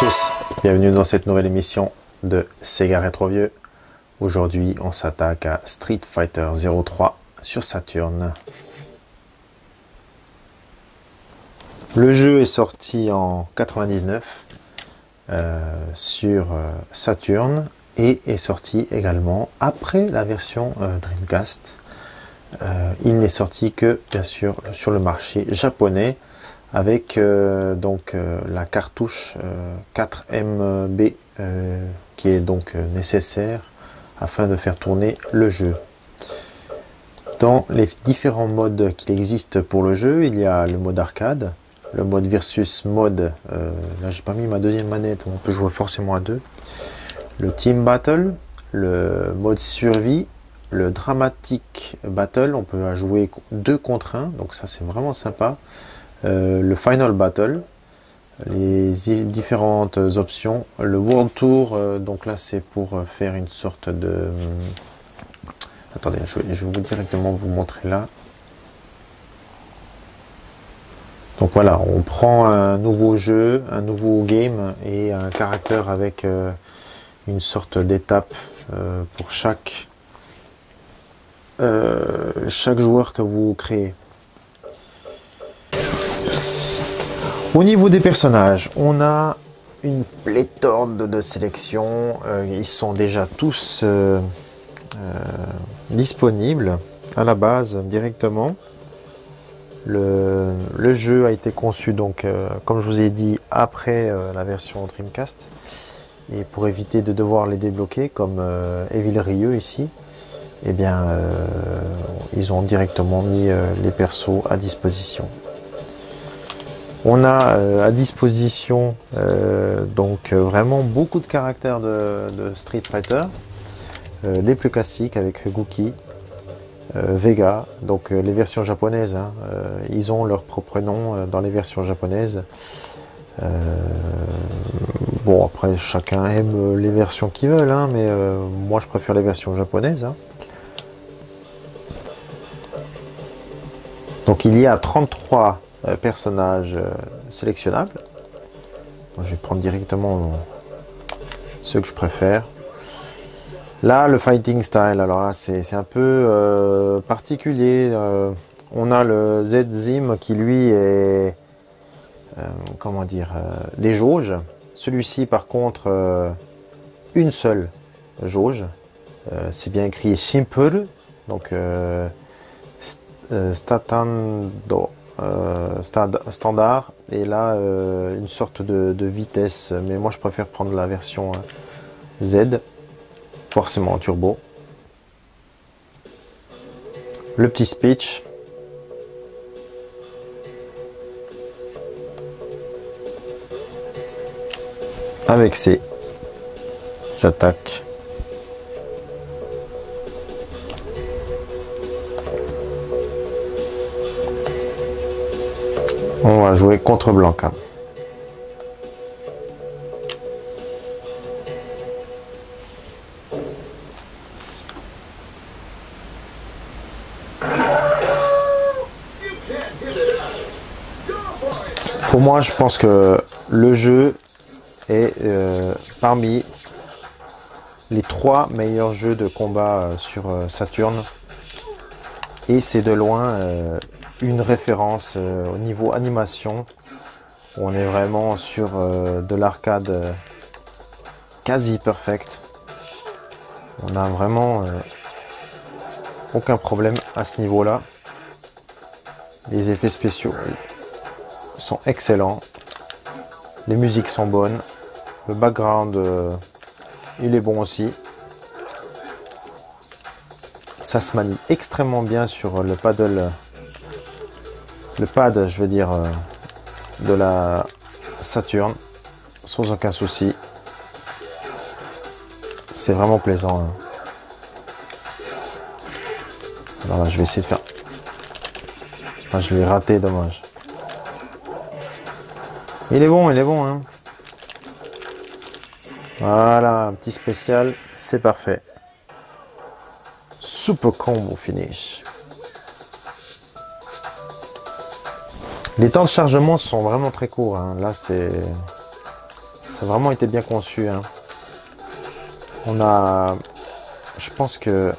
tous, bienvenue dans cette nouvelle émission de Sega Rétro Vieux. Aujourd'hui, on s'attaque à Street Fighter 03 sur Saturn. Le jeu est sorti en 99 sur Saturn et est sorti également après la version Dreamcast. Il n'est sorti que bien sûr sur le marché japonais avec la cartouche 4MB qui est donc nécessaire afin de faire tourner le jeu. Dans les différents modes qu'il existe pour le jeu, il y a le mode arcade, le mode versus mode, là j'ai pas mis ma deuxième manette, on peut jouer forcément à deux, le team battle, le mode survie, le dramatic battle, on peut jouer 2 contre 1, donc ça c'est vraiment sympa. Le Final Battle, les différentes options, le World Tour, donc là c'est pour faire une sorte de... Attendez, je vais vous directement vous montrer là. Donc voilà, on prend un nouveau jeu, un nouveau game et un caractère avec une sorte d'étape pour chaque joueur que vous créez. Au niveau des personnages, on a une pléthore de sélections. Ils sont déjà tous disponibles à la base directement. Le jeu a été conçu donc, comme je vous ai dit, après la version Dreamcast. Et pour éviter de devoir les débloquer, comme Evil Ryu ici, eh bien, ils ont directement mis les persos à disposition. On a à disposition vraiment beaucoup de caractères de Street Fighter, les plus classiques avec Gookie, Vega, donc les versions japonaises, hein, ils ont leur propre nom dans les versions japonaises. Bon, après chacun aime les versions qu'ils veulent, hein, mais moi je préfère les versions japonaises. Hein. Donc il y a 33 personnages sélectionnables. Bon, je vais prendre directement ceux que je préfère. Là, le fighting style, alors là c'est un peu particulier. On a le Z-Zim qui lui est comment dire, des jauges. Celui-ci par contre une seule jauge. C'est bien écrit Simple, donc Statando. Standard, et là une sorte de vitesse, mais moi je préfère prendre la version Z, forcément en turbo. Le petit speech, avec ses attaques. On va jouer contre Blanca. Pour moi, je pense que le jeu est parmi les 3 meilleurs jeux de combat sur Saturn. Et c'est de loin une référence au niveau animation. On est vraiment sur de l'arcade quasi perfect. On n'a vraiment aucun problème à ce niveau là. Les effets spéciaux sont excellents, les musiques sont bonnes, le background il est bon aussi. Ça se manie extrêmement bien sur le paddle, le pad je veux dire de la Saturn, sans aucun souci. C'est vraiment plaisant. Alors là, je vais essayer de faire. Ah, je l'ai raté, dommage. Il est bon, hein. Voilà, un petit spécial, c'est parfait. Super combo finish. Les temps de chargement sont vraiment très courts. Hein. Là, Ça a vraiment été bien conçu, hein. On a... Je pense que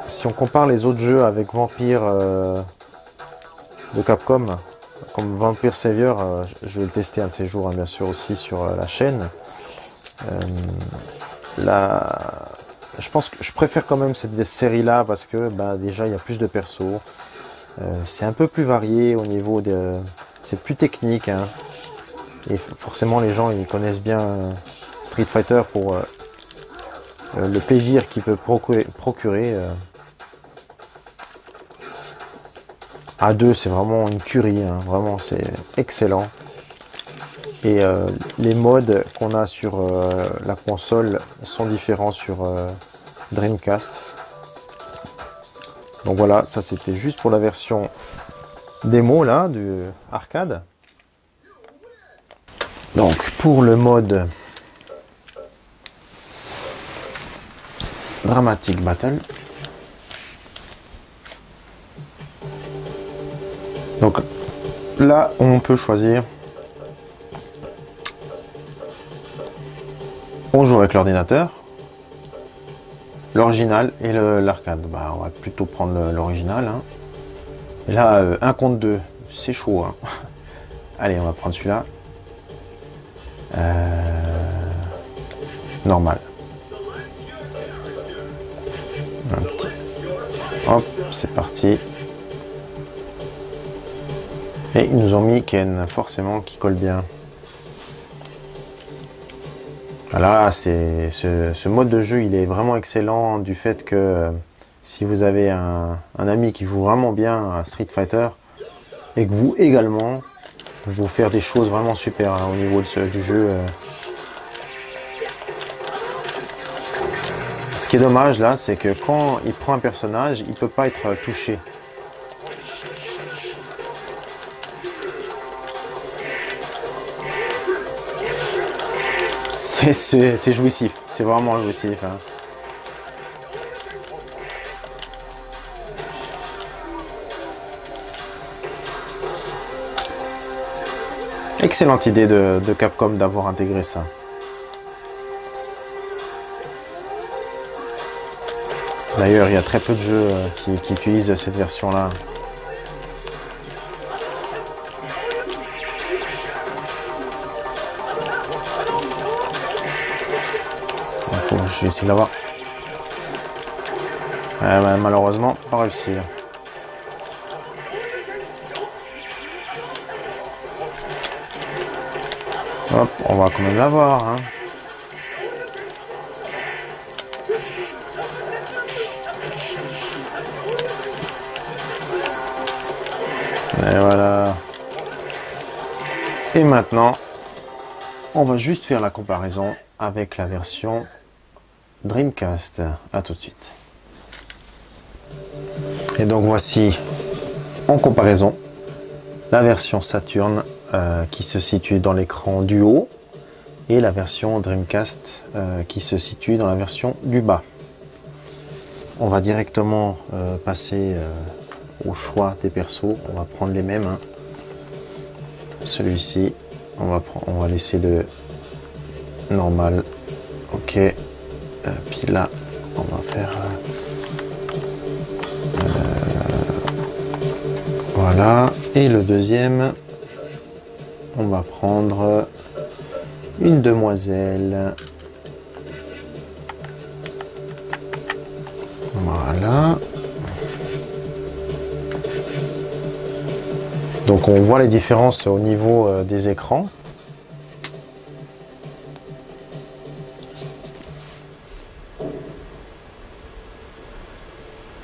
si on compare les autres jeux avec Vampire de Capcom, comme Vampire Savior, je vais le tester un de ces jours, hein, bien sûr, aussi sur la chaîne. Je pense que je préfère quand même cette série-là parce que bah, déjà, il y a plus de persos. C'est un peu plus varié au niveau de... C'est plus technique, hein. Et forcément, les gens, ils connaissent bien Street Fighter pour le plaisir qu'il peut procurer. À deux, c'est vraiment une tuerie, hein. Vraiment, c'est excellent. Et les modes qu'on a sur la console sont différents sur Dreamcast. Donc voilà, ça c'était juste pour la version démo là, du arcade. Donc pour le mode Dramatic Battle. Donc là, on peut choisir. On joue avec l'ordinateur, l'original et l'arcade. Bah, on va plutôt prendre l'original, hein. Et là, 1 contre 2, c'est chaud, hein. Allez, on va prendre celui-là. Normal. Un petit. Hop, c'est parti. Et ils nous ont mis Ken, forcément, qui colle bien. Voilà, ce mode de jeu, il est vraiment excellent du fait que si vous avez un ami qui joue vraiment bien à Street Fighter et que vous également, vous faire des choses vraiment super, hein, au niveau du jeu. Ce qui est dommage là, c'est que quand il prend un personnage, il ne peut pas être touché. C'est jouissif, c'est vraiment jouissif, hein. Excellente idée de Capcom d'avoir intégré ça. D'ailleurs, il y a très peu de jeux qui utilisent cette version-là. Je vais essayer de l'avoir. Malheureusement, pas réussi. Hop, on va quand même l'avoir, hein. Et voilà. Et maintenant, on va juste faire la comparaison avec la version Dreamcast. À tout de suite. Et donc voici en comparaison la version Saturn qui se situe dans l'écran du haut et la version Dreamcast qui se situe dans la version du bas. On va directement passer au choix des persos. On va prendre les mêmes, hein. Celui-ci, on va laisser le normal. Ok. Puis là, on va faire voilà. Et le deuxième, on va prendre une demoiselle. Voilà. Donc on voit les différences au niveau des écrans.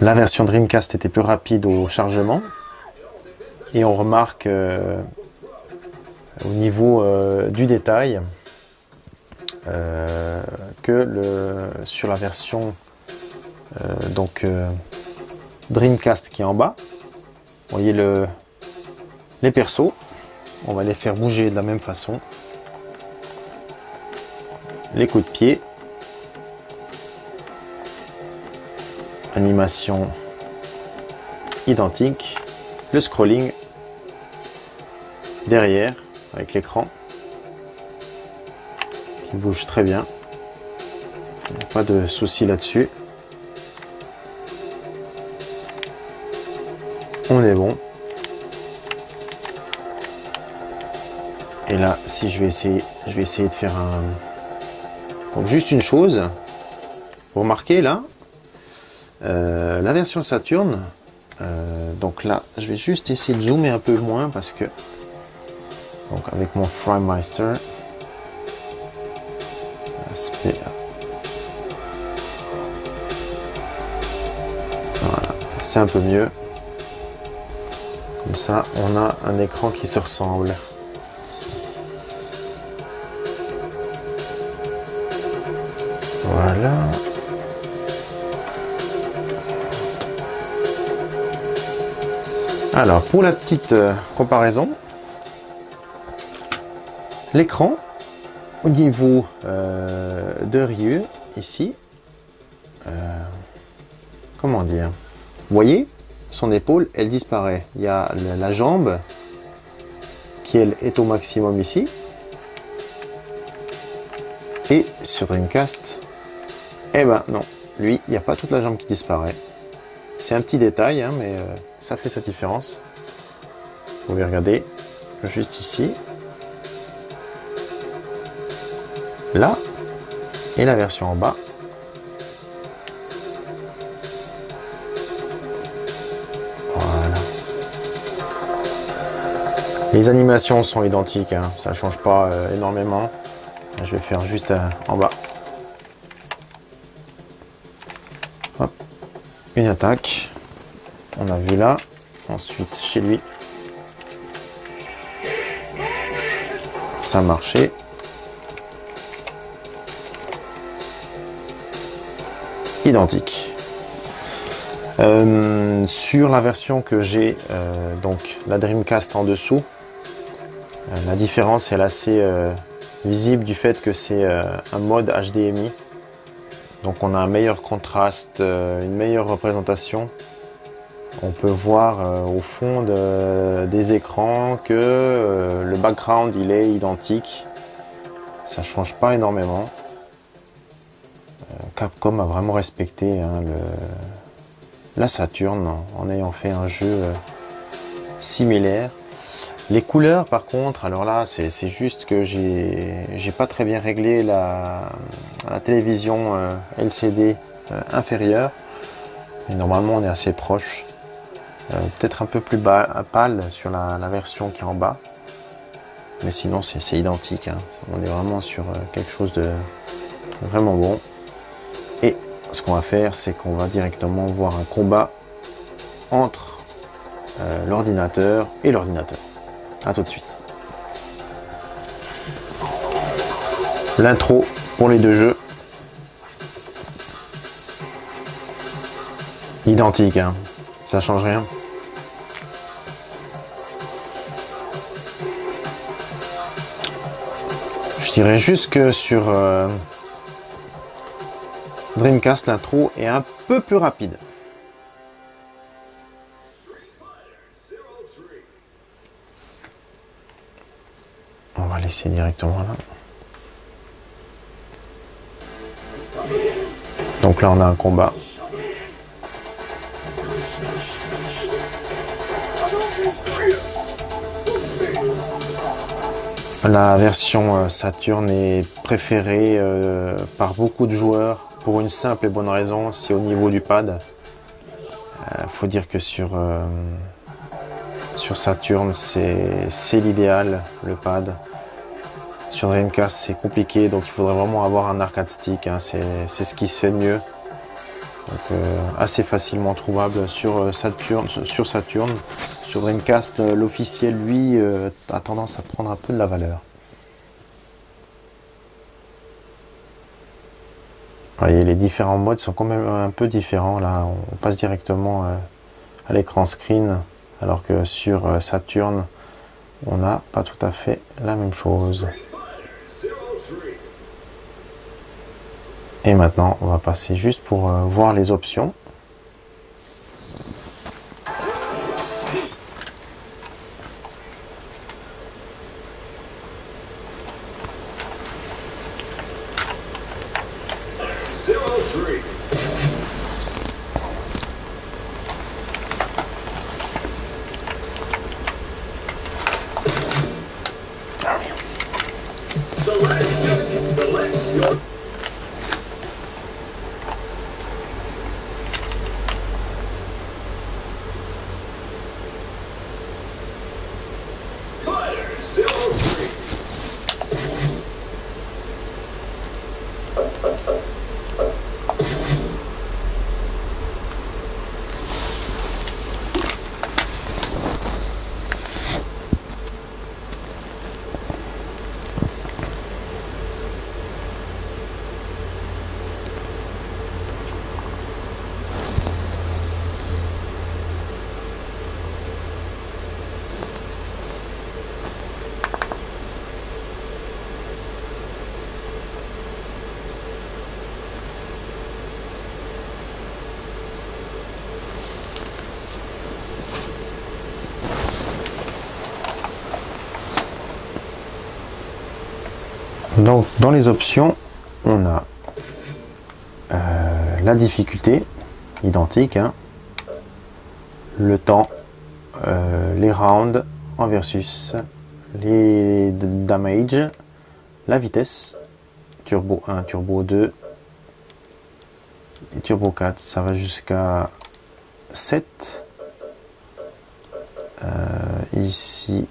La version Dreamcast était plus rapide au chargement. Et on remarque au niveau du détail que sur la version Dreamcast qui est en bas, vous voyez les persos, on va les faire bouger de la même façon. Les coups de pied, animation identique, le scrolling derrière avec l'écran. qui bouge très bien. Pas de souci là-dessus. On est bon. Et là, si je vais essayer de faire un... Donc juste une chose, vous remarquez là, la version Saturn, donc là, je vais juste essayer de zoomer un peu moins parce que, donc avec mon FrameMeister, voilà, c'est un peu mieux. Comme ça, on a un écran qui se ressemble. Voilà. Alors, pour la petite comparaison, l'écran au niveau de Ryu, ici, comment dire, vous voyez, son épaule, elle disparaît. Il y a la jambe qui, elle, est au maximum ici. Et sur Dreamcast, eh ben non, lui, il n'y a pas toute la jambe qui disparaît. C'est un petit détail, hein, mais ça fait sa différence. Vous pouvez regarder juste ici. Là, et la version en bas. Voilà. Les animations sont identiques, hein, ça ne change pas énormément. Je vais faire juste en bas. Hop. Une attaque. On a vu là. Ensuite, chez lui. Ça a marché. Identique. Sur la version que j'ai, donc la Dreamcast en dessous, la différence est assez visible du fait que c'est un mode HDMI. Donc on a un meilleur contraste, une meilleure représentation. On peut voir au fond des écrans que le background il est identique. Ça change pas énormément. Capcom a vraiment respecté hein, la Saturn en ayant fait un jeu similaire. Les couleurs par contre, alors là c'est juste que j'ai pas très bien réglé la télévision LCD inférieure. Mais normalement on est assez proche. Peut-être un peu plus pâle sur la version qui est en bas. Mais sinon c'est identique. Hein. On est vraiment sur quelque chose de vraiment bon. Et ce qu'on va faire, c'est qu'on va directement voir un combat entre l'ordinateur et l'ordinateur. A tout de suite. L'intro pour les deux jeux. Identique, hein. Ça change rien. Je dirais juste que sur Dreamcast, l'intro est un peu plus rapide. On va laisser directement là. Donc là, on a un combat. La version Saturn est préférée par beaucoup de joueurs pour une simple et bonne raison, c'est au niveau du pad. Faut dire que sur Saturn, c'est l'idéal, le pad. Sur Dreamcast, c'est compliqué, donc il faudrait vraiment avoir un arcade stick, hein, c'est ce qui se fait de mieux. Donc, assez facilement trouvable sur Saturn. Sur Dreamcast, l'officiel, lui, a tendance à prendre un peu de la valeur. Vous voyez, les différents modes sont quand même un peu différents. Là, on passe directement à l'écran screen, alors que sur Saturn, on n'a pas tout à fait la même chose. Et maintenant, on va passer juste pour voir les options. Donc dans les options, on a la difficulté, identique, hein, le temps, les rounds en versus, les damage, la vitesse, turbo 1, turbo 2, et turbo 4, ça va jusqu'à 7. Ici,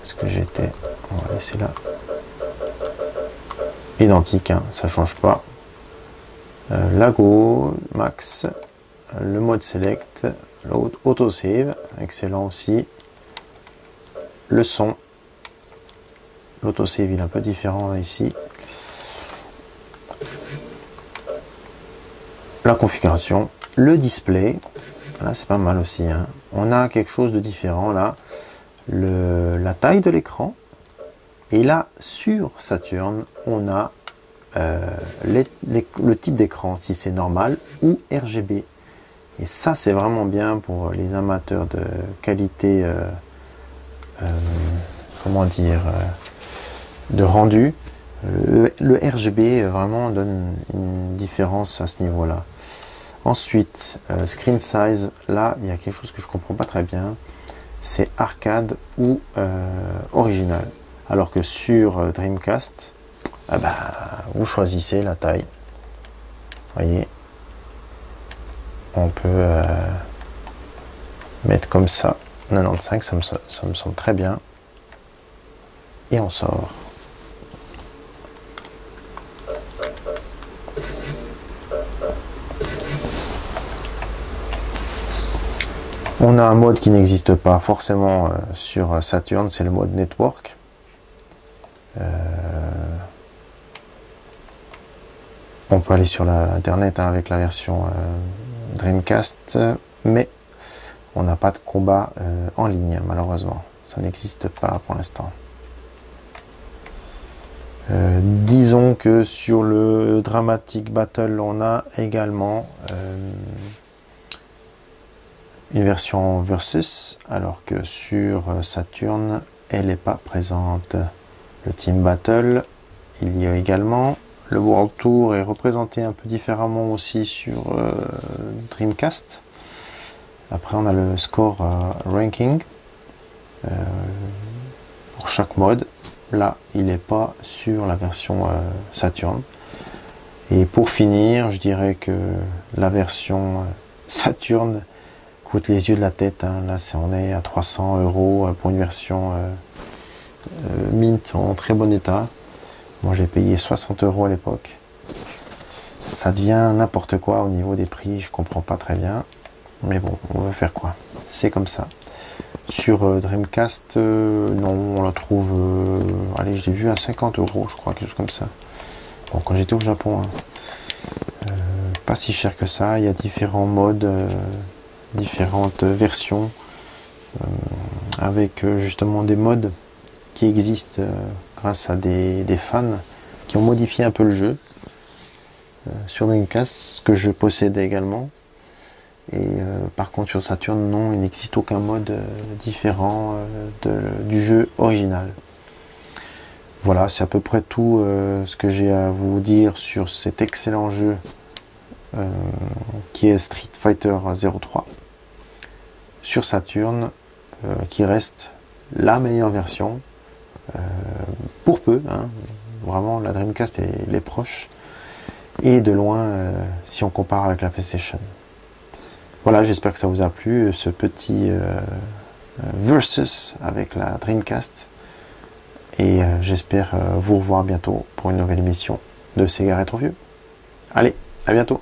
est-ce que j'étais, on va laisser là, identique, hein, ça change pas. Lago, max, le mode select, auto-save, excellent aussi. Le son, l'autosave il est un peu différent ici. La configuration, le display, là c'est pas mal aussi, hein. On a quelque chose de différent là, la taille de l'écran, et là sur Saturn on a le type d'écran, si c'est normal ou RGB, et ça c'est vraiment bien pour les amateurs de qualité, comment dire, de rendu. Le RGB vraiment donne une différence à ce niveau là. Ensuite, screen size, là il y a quelque chose que je comprends pas très bien, c'est arcade ou original, alors que sur Dreamcast, vous choisissez la taille. Voyez, on peut mettre comme ça 95, ça me semble très bien, et on sort. On a un mode qui n'existe pas forcément sur Saturn, c'est le mode Network. On peut aller sur l'internet, hein, avec la version Dreamcast, mais on n'a pas de combat en ligne, malheureusement. Ça n'existe pas pour l'instant. Disons que sur le Dramatic Battle, on a également une version versus, alors que sur Saturn, elle n'est pas présente. Le Team Battle, il y a également. Le World Tour est représenté un peu différemment aussi sur Dreamcast. Après, on a le score ranking pour chaque mode. Là, il n'est pas sur la version Saturn. Et pour finir, je dirais que la version Saturn coûte les yeux de la tête, hein. Là, on est à 300 € pour une version mint en très bon état. Moi, j'ai payé 60 € à l'époque. Ça devient n'importe quoi au niveau des prix, je comprends pas très bien. Mais bon, on va faire quoi? C'est comme ça. Sur Dreamcast, non, on la trouve, allez, je l'ai vu à 50 €, je crois, quelque chose comme ça. Bon, quand j'étais au Japon, hein. Pas si cher que ça. Il y a différents modes, différentes versions, avec justement des modes qui existent grâce à des fans qui ont modifié un peu le jeu sur Dreamcast, ce que je possédais également. Et par contre sur Saturn, non, il n'existe aucun mode différent du jeu original. Voilà, c'est à peu près tout ce que j'ai à vous dire sur cet excellent jeu qui est Street Fighter 03 sur Saturn, qui reste la meilleure version pour peu, hein. Vraiment la Dreamcast elle est proche, et de loin si on compare avec la PlayStation. Voilà, j'espère que ça vous a plu, ce petit versus avec la Dreamcast, et j'espère vous revoir bientôt pour une nouvelle émission de Sega Rétro Vieux. Allez, à bientôt.